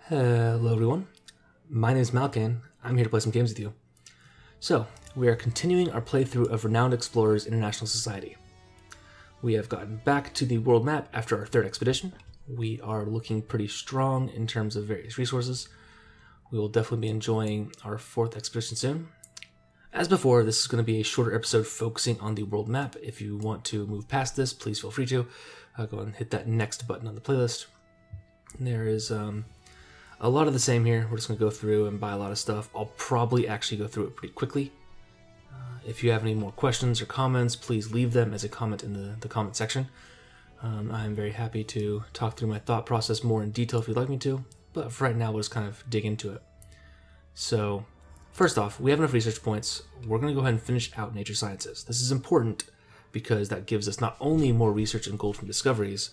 Hello everyone, my name is Malkan. I'm here to play some games with you. So, we are continuing our playthrough of Renowned Explorers International Society. We have gotten back to the world map after our third expedition. We are looking pretty strong in terms of various resources. We will definitely be enjoying our fourth expedition soon. As before, this is going to be a shorter episode focusing on the world map. If you want to move past this, please feel free to. Go ahead and hit that next button on the playlist. There is a lot of the same here. We're just going to go through and buy a lot of stuff. I'll probably actually go through it pretty quickly. If you have any more questions or comments, please leave them as a comment in the comment section. I'm very happy to talk through my thought process more in detail if you'd like me to, but for right now we'll just kind of dig into it. So, first off, we have enough research points. We're going to go ahead and finish out nature sciences. This is important because that gives us not only more research and gold from discoveries,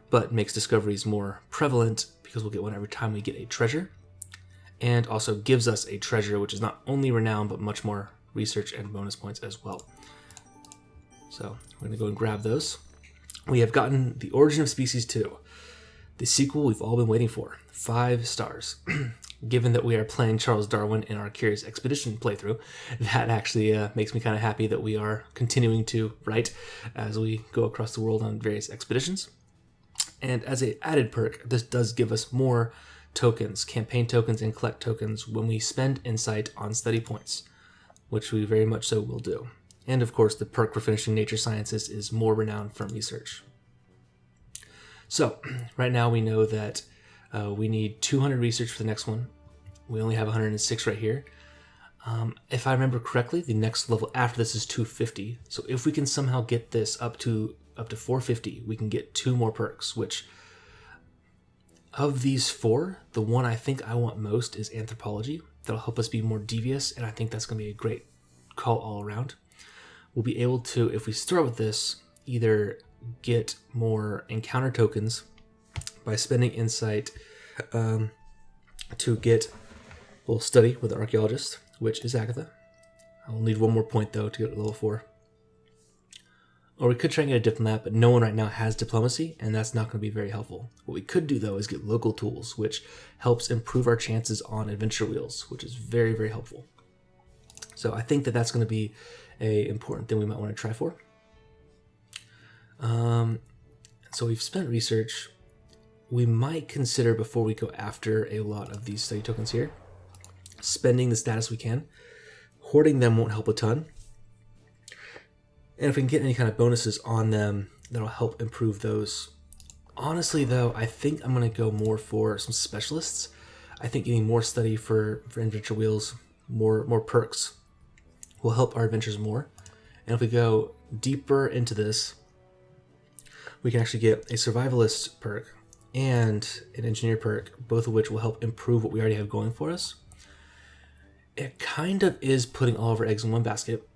but makes discoveries more prevalent because we'll get one every time we get a treasure, and also gives us a treasure which is not only renowned but much more research and bonus points as well. So we're going to go and grab those. We have gotten The Origin of Species 2, the sequel we've all been waiting for. 5 stars. Given that we are playing Charles Darwin in our Curious Expedition playthrough, that actually makes me kind of happy that we are continuing to write as we go across the world on various expeditions. And as an added perk, this does give us more tokens, campaign tokens and collect tokens when we spend insight on study points, which we very much so will do. And of course, the perk for finishing nature sciences is more renown from research. So, right now we know that we need 200 research for the next one. We only have 106 right here. If I remember correctly, the next level after this is 250. So if we can somehow get this up to 450, we can get 2 more perks, which of these 4, the one I think I want most is anthropology. That'll help us be more devious, and I think that's going to be a great call all around. We'll be able to, if we start with this, either get more encounter tokens by spending insight to get a little study with the archaeologist, which is Agatha. I'll need 1 more point though to get to level 4. Or we could try and get a diplomat, but no one right now has diplomacy, and that's not going to be very helpful. What we could do though is get local tools, which helps improve our chances on adventure wheels, which is very, very helpful. So I think that that's going to be a important thing we might want to try for. So we've spent research. We might consider, before we go after a lot of these study tokens here, spending the status we can. Hoarding them won't help a ton. And if we can get any kind of bonuses on them, that'll help improve those. Honestly, though, I think I'm going to go more for some specialists. I think getting more study for adventure wheels, more perks, will help our adventures more. And if we go deeper into this, we can actually get a survivalist perk and an engineer perk, both of which will help improve what we already have going for us. It kind of is putting all of our eggs in one basket.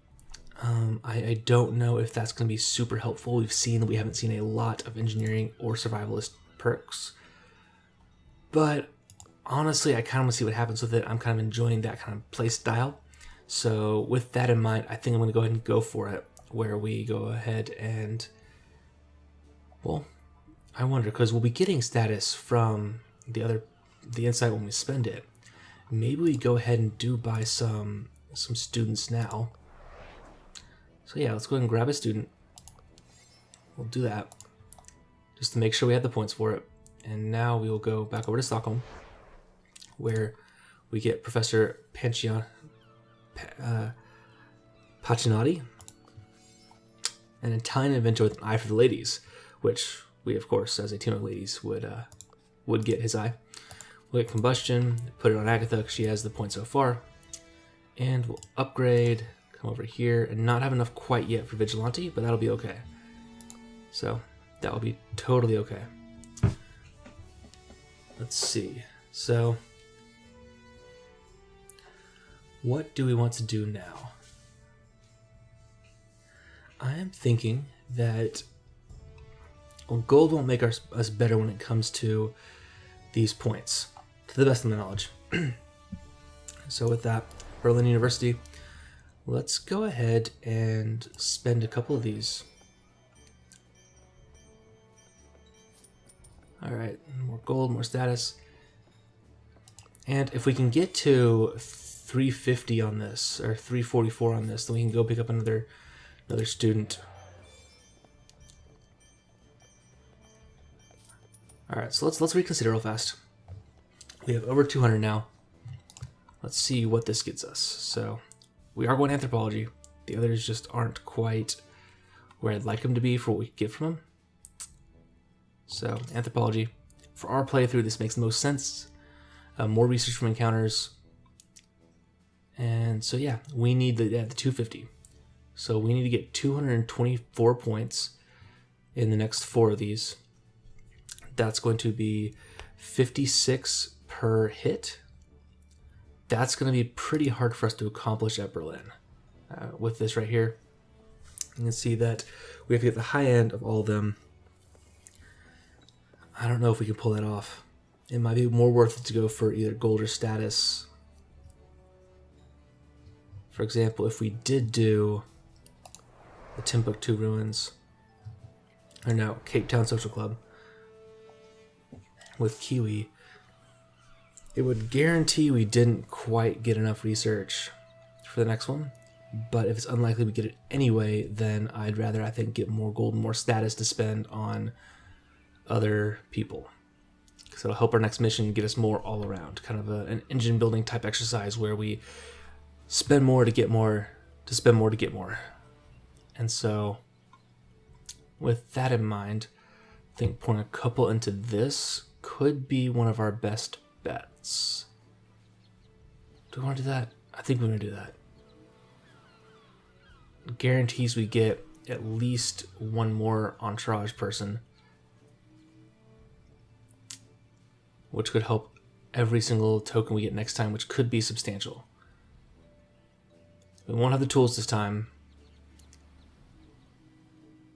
I don't know if that's going to be super helpful. We've seen that we haven't seen a lot of engineering or survivalist perks. But honestly, I kind of want to see what happens with it. I'm kind of enjoying that kind of play style. So with that in mind, I think I'm going to go ahead and go for it, where we go ahead and, well, I wonder, because we'll be getting status from the insight when we spend it. Maybe we go ahead and do buy some students now. So yeah, let's go ahead and grab a student. We'll do that just to make sure we have the points for it. And now we will go back over to Stockholm, where we get Professor Pacinotti, an Italian inventor with an eye for the ladies, which we, of course, as a team of ladies, would get his eye. We'll get combustion, put it on Agatha because she has the point so far, and we'll upgrade, come over here, and not have enough quite yet for vigilante, but that'll be okay. So that will be totally okay. Let's see. So what do we want to do now? I am thinking that, well, gold won't make us better when it comes to these points, to the best of my knowledge. So with that, Berlin University, let's go ahead and spend a couple of these. Alright, more gold, more status. And if we can get to 350 on this, or 344 on this, then we can go pick up another student. Alright, so let's reconsider real fast. We have over 200 now. Let's see what this gets us. So, we are going anthropology. The others just aren't quite where I'd like them to be for what we get from them. So, anthropology. For our playthrough, this makes the most sense. More research from encounters. And so, yeah, we need the 250. So, we need to get 224 points in the next 4 of these. That's going to be 56 per hit. That's going to be pretty hard for us to accomplish at Berlin. With this right here, you can see that we have to get the high end of all of them. I don't know if we can pull that off. It might be more worth it to go for either gold or status. For example, if we did do the Timbuktu Ruins, or no, Cape Town Social Club, with Kiwi, it would guarantee we didn't quite get enough research for the next one. But if it's unlikely we get it anyway, then I'd rather, I think, get more gold and more status to spend on other people. Because it'll help our next mission get us more all around. Kind of an engine building type exercise where we spend more to get more, to spend more to get more. And so, with that in mind, I think pouring a couple into this could be one of our best bets. Do we want to do that? I think we're going to do that. Guarantees we get at least one more entourage person, which could help every single token we get next time, which could be substantial. We won't have the tools this time.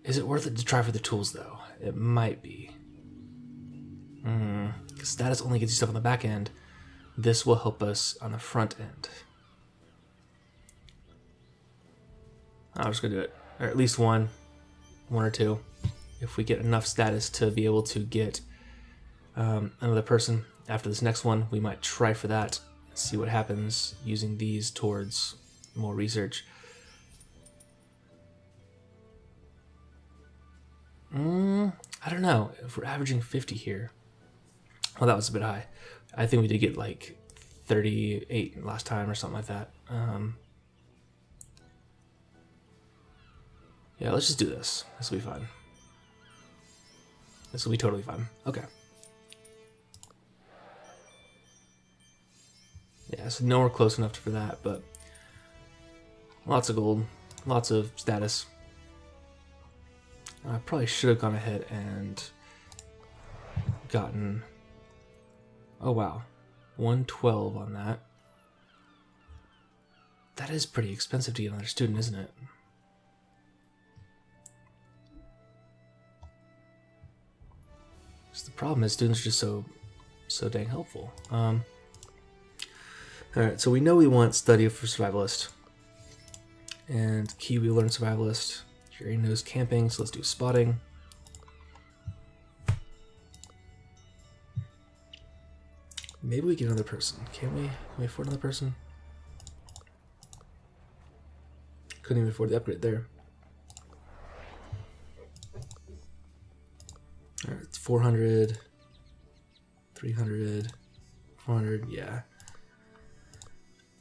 Is it worth it to try for the tools, though? It might be. Because status only gets you stuff on the back end. This will help us on the front end. I'm just going to do it. Or at least one or two. If we get enough status to be able to get another person after this next one, we might try for that. See what happens using these towards more research. I don't know. If we're averaging 50 here. Well, that was a bit high. I think we did get like 38 last time or something like that. Yeah, let's just do this. This will be fun. This will be totally fun. Okay. Yeah, so nowhere close enough for that, but lots of gold, lots of status. I probably should have gone ahead and gotten, oh wow, 112 on that. That is pretty expensive to get another student, isn't it? Just the problem is students are just so dang helpful. Alright, so we know we want study for survivalist. And Kiwi learn survivalist. Jerry knows camping, so let's do spotting. Maybe we get another person. Can we? Can we afford another person? Couldn't even afford the upgrade there. Alright, it's 400, 300, 400, yeah.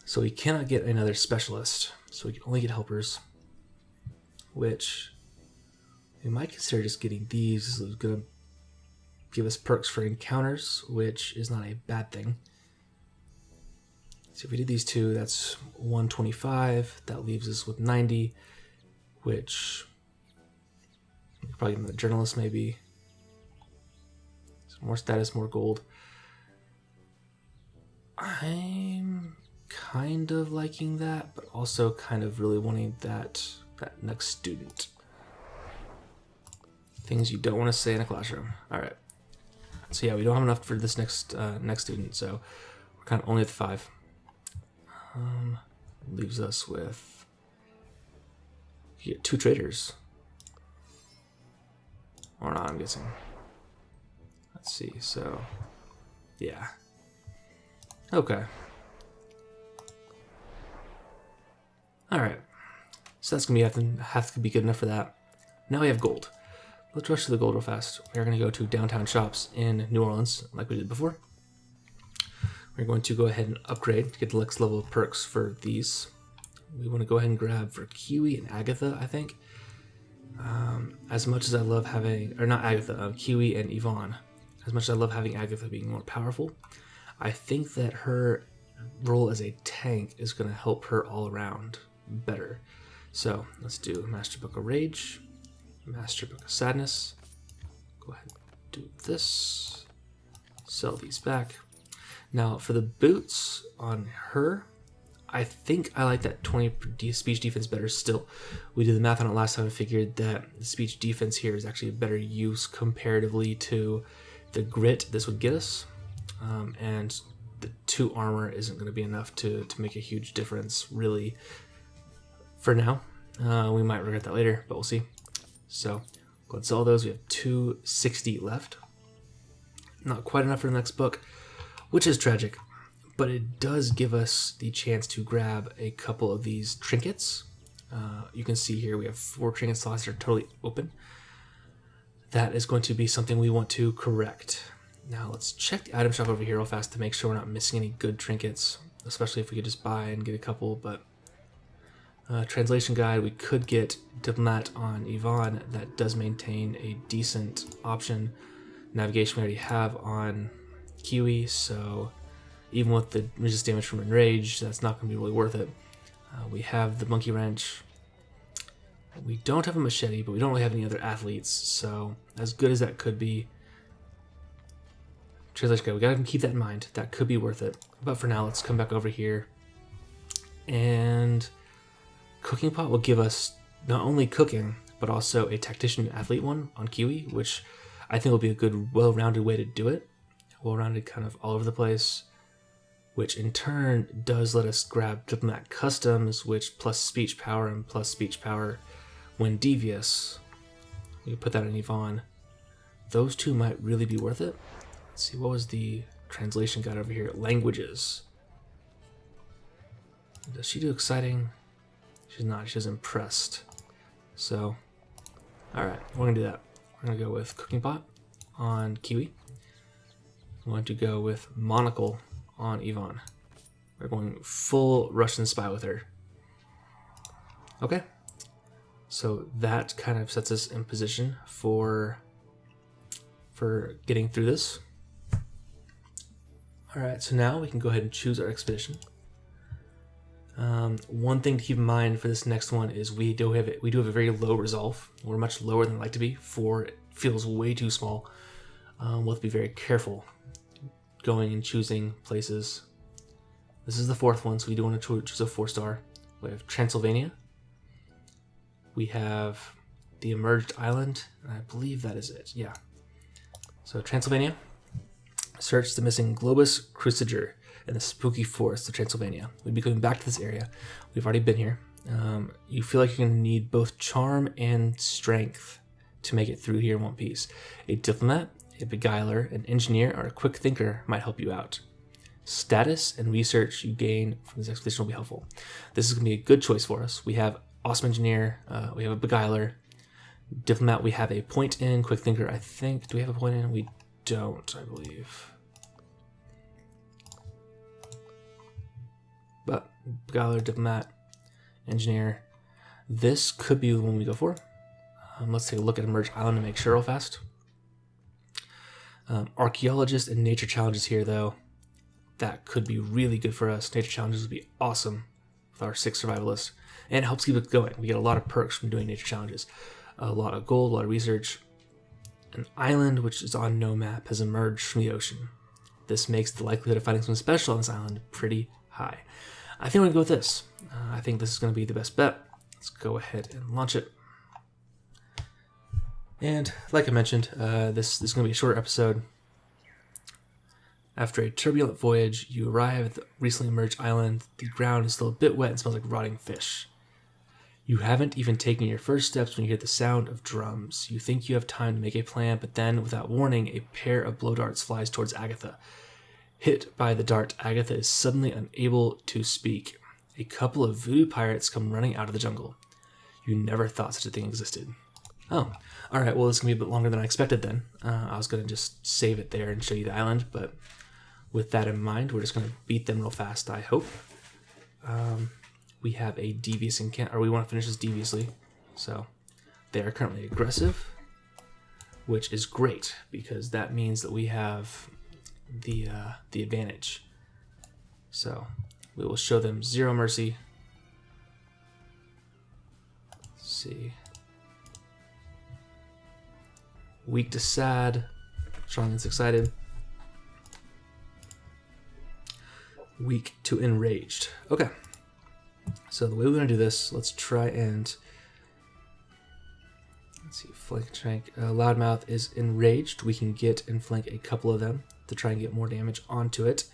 So we cannot get another specialist, so we can only get helpers, which we might consider just getting these. This is going to give us perks for encounters, which is not a bad thing. So if we did these two, that's 125. That leaves us with 90, which probably the journalist maybe. So more status, more gold. I'm kind of liking that, but also kind of really wanting that next student. Things you don't want to say in a classroom. All right. So yeah, we don't have enough for this next student, so we're kind of only at the 5. Leaves us with, you get 2 traders. Or not, I'm guessing. Let's see, so yeah. Okay. Alright. So that's going to have to be good enough for that. Now we have gold. Let's rush to the gold real fast. We're going to go to downtown shops in New Orleans, like we did before. We're going to go ahead and upgrade to get the next level of perks for these. We want to go ahead and grab for Kiwi and Agatha, I think. As much as I love having, or not Agatha, Kiwi and Yvonne. As much as I love having Agatha being more powerful, I think that her role as a tank is going to help her all around better. So let's do Master Book of Rage, Master Book of Sadness. Go ahead and do this. Sell these back. Now for the boots on her, I think I like that 20 speech defense better still. We did the math on it last time and figured that the speech defense here is actually a better use comparatively to the grit this would get us. And the 2 armor isn't going to be enough to make a huge difference, really, for now. We might regret that later, but we'll see. So let's sell those. We have 260 left. Not quite enough for the next book, which is tragic. But it does give us the chance to grab a couple of these trinkets. You can see here we have 4 trinket slots that are totally open. That is going to be something we want to correct. Now let's check the item shop over here real fast to make sure we're not missing any good trinkets, especially if we could just buy and get a couple. But translation guide, we could get Diplomat on Yvonne. That does maintain a decent option. Navigation we already have on Kiwi, so even with the resist damage from Enrage, that's not going to be really worth it. We have the Monkey Wrench. We don't have a Machete, but we don't really have any other athletes, so as good as that could be, translation guide, we gotta keep that in mind. That could be worth it. But for now, let's come back over here. And Cooking Pot will give us not only cooking, but also a Tactician Athlete one on Kiwi, which I think will be a good, well-rounded way to do it. Well-rounded kind of all over the place, which in turn does let us grab Diplomat Customs, which plus speech power and plus speech power when devious. We can put that in Yvonne. Those 2 might really be worth it. Let's see, what was the translation guide over here? Languages. Does she do exciting? She's not. She's impressed. So, alright, we're going to do that. We're going to go with Cooking Pot on Kiwi. We want to go with Monocle on Yvonne. We're going full Russian spy with her. Okay. So that kind of sets us in position for getting through this. Alright, so now we can go ahead and choose our expedition. One thing to keep in mind for this next one is we do have a very low resolve. We're much lower than I'd like to be. 4 feels way too small. We'll have to be very careful going and choosing places. This is the 4th one, so we do want to choose a 4-star. We have Transylvania. We have the Emerged Island, and I believe that is it. Yeah. So Transylvania. Search the missing Globus Cruciger in the spooky forest of Transylvania. We'd be going back to this area. We've already been here. You feel like you're going to need both charm and strength to make it through here in one piece. A diplomat, a beguiler, an engineer, or a quick thinker might help you out. Status and research you gain from this expedition will be helpful. This is going to be a good choice for us. We have awesome engineer, we have a beguiler, diplomat we have a point in, quick thinker I think, do we have a point in? We don't, I believe. But beguiler, diplomat, engineer, this could be the one we go for. Let's take a look at Emerged Island to make sure real fast. Archaeologist and nature challenges here though. That could be really good for us. Nature challenges would be awesome with our 6 survivalists. And it helps keep it going. We get a lot of perks from doing nature challenges. A lot of gold, a lot of research. An island, which is on no map, has emerged from the ocean. This makes the likelihood of finding something special on this island pretty high. I think we're going to go with this. I think this is going to be the best bet. Let's go ahead and launch it. And like I mentioned, this is going to be a shorter episode. After a turbulent voyage, you arrive at the recently emerged island. The ground is still a bit wet and smells like rotting fish. You haven't even taken your first steps when you hear the sound of drums. You think you have time to make a plan, but then, without warning, a pair of blow darts flies towards Agatha. Hit by the dart, Agatha is suddenly unable to speak. A couple of voodoo pirates come running out of the jungle. You never thought such a thing existed. Oh, alright, well, this is going to be a bit longer than I expected then. I was going to just save it there and show you the island, but with that in mind, we're just going to beat them real fast, I hope. We have a devious encounter, or we want to finish this deviously. So, they are currently aggressive, which is great, because that means that we have the advantage. So, we will show them zero mercy. Let's see. Weak to sad, strong and excited. Weak to enraged. Okay. So the way we're going to do this, let's try and... Let's see, flank and shank. Loudmouth is enraged. We can get and flank a couple of them to try and get more damage onto it.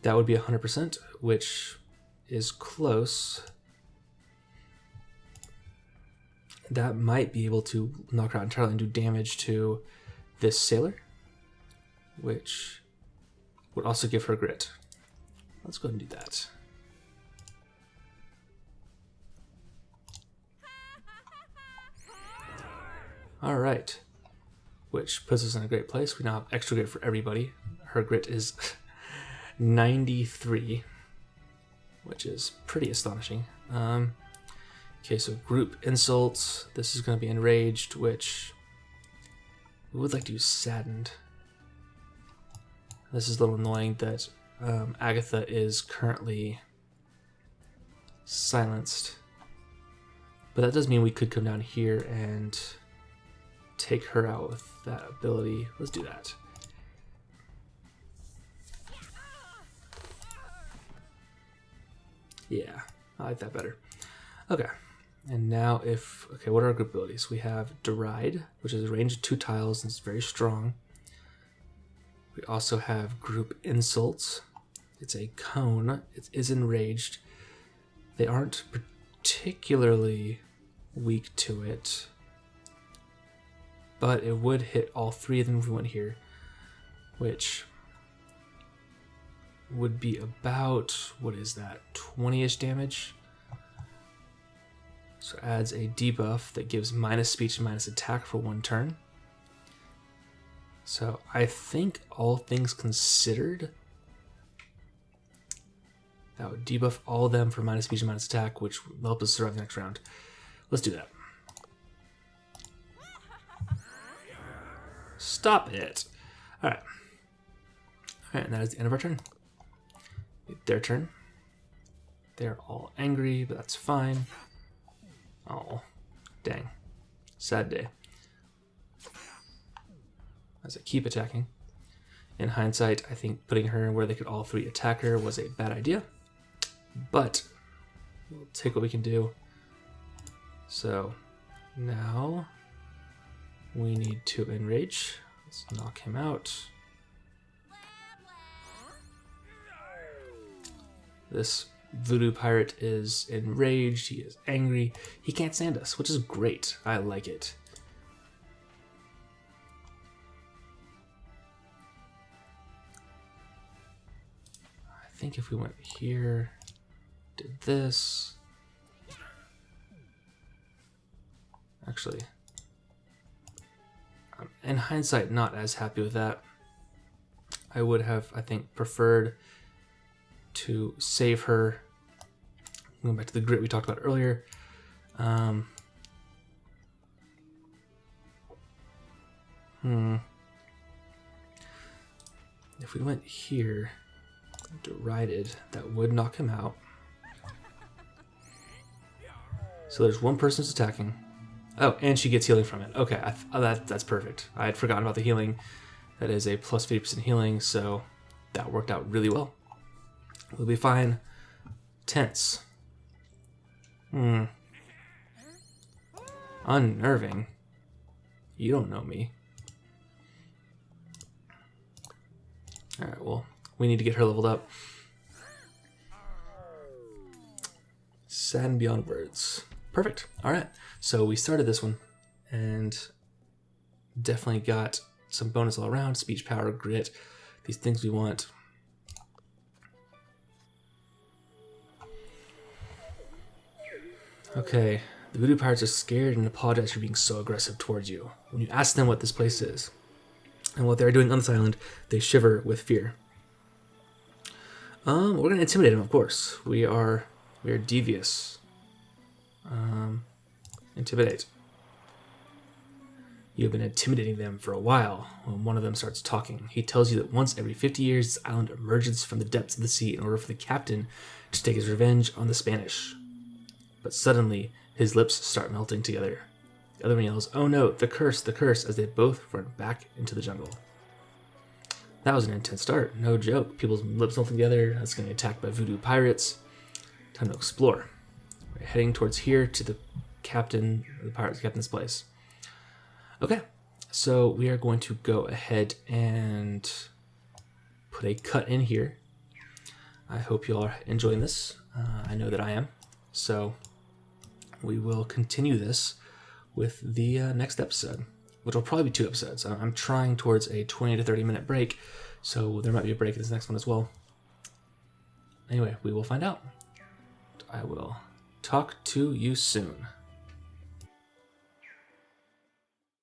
That would be 100%, which is close. That might be able to knock her out entirely and do damage to this sailor, which would also give her grit. Let's go ahead and do that. Alright, which puts us in a great place. We now have extra grit for everybody. Her grit is 93, which is pretty astonishing. Okay, so group insults. This is going to be enraged, which we would like to use saddened. This is a little annoying that Agatha is currently silenced. But that does mean we could come down here and take her out with that ability. Let's do that. Yeah, I like that better. Okay. And now okay, what are our group abilities? We have Deride, which is a range of 2 tiles and it's very strong. We also have Group Insults. It's a cone. It is enraged. They aren't particularly weak to it, but it would hit all 3 of them if we went here, which would be about, what is that, 20-ish damage? So adds a debuff that gives minus speech and minus attack for 1 turn. So I think all things considered, that would debuff all of them for minus speech and minus attack, which will help us survive the next round. Let's do that. Stop it. Alright. Alright, and that is the end of our turn. Their turn. They're all angry, but that's fine. Oh, dang. Sad day. As I keep attacking. In hindsight, I think putting her where they could all 3 attack her was a bad idea. But we'll take what we can do. So now we need to enrage. Let's knock him out. This voodoo pirate is enraged, he is angry, he can't stand us, which is great. I like it. I think if we went here, did this. Actually, I'm in hindsight not as happy with that. I would have, I think, preferred to save her. Going back to the grit we talked about earlier. If we went here, derided, that would knock him out. So there's 1 person who's attacking. Oh, and she gets healing from it. Okay, that's perfect. I had forgotten about the healing. That is a plus 50% healing, so that worked out really well. We'll be fine. Tense. Unnerving. You don't know me. Alright, well, we need to get her leveled up. Sad and beyond words. Perfect. Alright, so we started this one and definitely got some bonus all around, speech, power, grit, these things we want. Okay, the voodoo pirates are scared and apologize for being so aggressive towards you. When you ask them what this place is and what they're doing on this island, they shiver with fear. We're gonna intimidate them, of course. We are devious. Intimidate. You have been intimidating them for a while. When one of them starts talking, he tells you that once every 50 years, this island emerges from the depths of the sea in order for the captain to take his revenge on the Spanish. But suddenly, his lips start melting together. The other one yells, "Oh no, the curse," as they both run back into the jungle. That was an intense start, no joke. People's lips melting together, that's going to be attacked by voodoo pirates. Time to explore. We're heading towards here to the captain's place. Okay, so we are going to go ahead and put a cut in here. I hope you all are enjoying this. I know that I am. So we will continue this with the next episode, which will probably be 2 episodes. I'm trying towards a 20 to 30 minute break, so there might be a break in this next one as well. Anyway, we will find out. I will talk to you soon.